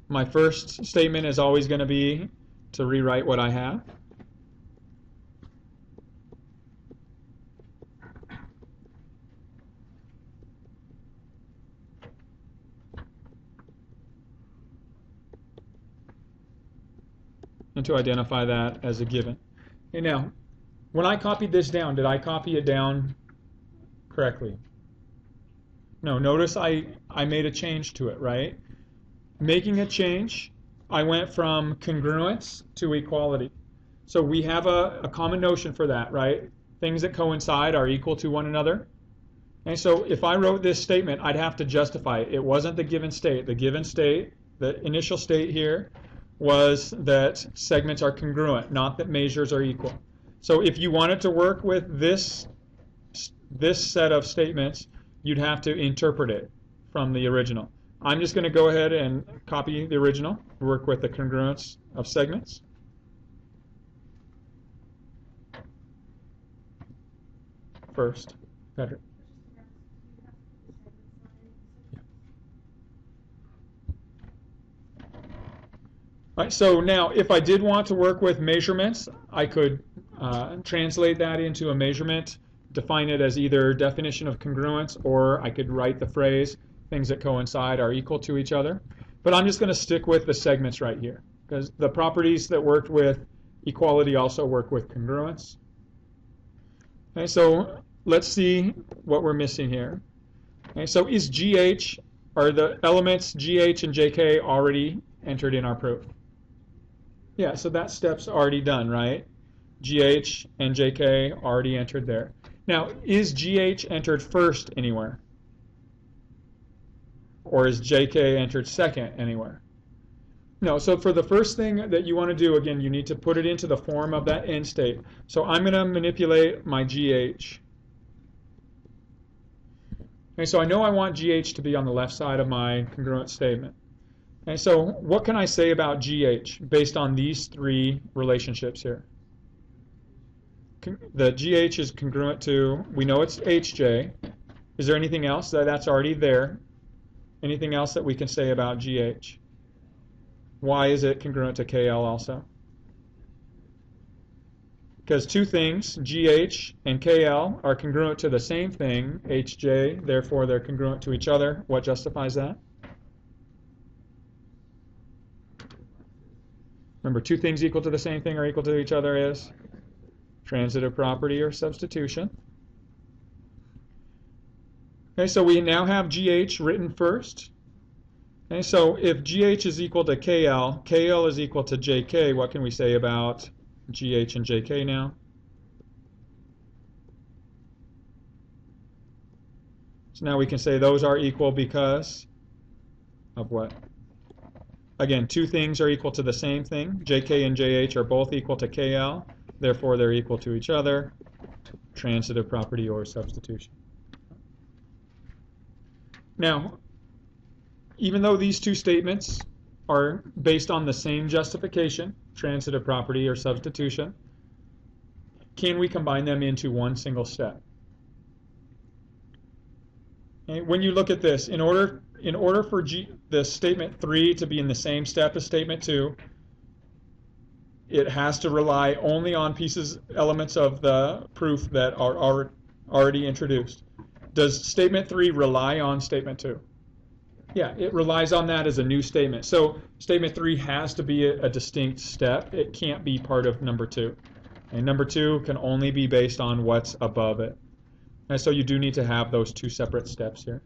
my first statement is always going to be to rewrite what I have. And to identify that as a given. Okay, now, when I copied this down, did I copy it down correctly? No, notice I made a change to it, right? Making a change, I went from congruence to equality. So we have a common notion for that, right? Things that coincide are equal to one another. And so if I wrote this statement, I'd have to justify it. It wasn't the given state. The given state, the initial state here, was that segments are congruent, not that measures are equal. So if you wanted to work with this set of statements, you'd have to interpret it from the original. I'm just going to go ahead and copy the original, work with the congruence of segments. First, Patrick. All right, so now if I did want to work with measurements, I could translate that into a measurement, define it as either definition of congruence, or I could write the phrase things that coincide are equal to each other. But I'm just going to stick with the segments right here, because the properties that worked with equality also work with congruence. Okay, so let's see what we're missing here. Okay, so is GH, are the elements GH and JK already entered in our proof? Yeah, so that step's already done, right? GH and JK already entered there. Now, is GH entered first anywhere? Or is JK entered second anywhere? No, so for the first thing that you want to do, again, you need to put it into the form of that end state. So I'm going to manipulate my GH. Okay, so I know I want GH to be on the left side of my congruent statement. Okay, so what can I say about GH based on these three relationships here? The GH is congruent to, we know it's HJ. Is there anything else that's already there? Anything else that we can say about GH? Why is it congruent to KL also? Because two things, GH and KL, are congruent to the same thing, HJ, therefore they're congruent to each other. What justifies that? Remember, two things equal to the same thing or equal to each other is transitive property or substitution. Okay, so we now have GH written first. Okay, so if GH is equal to KL, KL is equal to JK, what can we say about GH and JK now? So now we can say those are equal because of what? Again, two things are equal to the same thing. JK and JH are both equal to KL. Therefore, they're equal to each other. Transitive property or substitution. Now, even though these two statements are based on the same justification, transitive property or substitution, can we combine them into one single step? Okay, when you look at this, in order for the statement 3 to be in the same step as statement 2, it has to rely only on elements of the proof that are already introduced. Does statement 3 rely on statement 2? Yeah, it relies on that as a new statement. So statement 3 has to be a distinct step. It can't be part of number 2. And number 2 can only be based on what's above it. And so you do need to have those two separate steps here.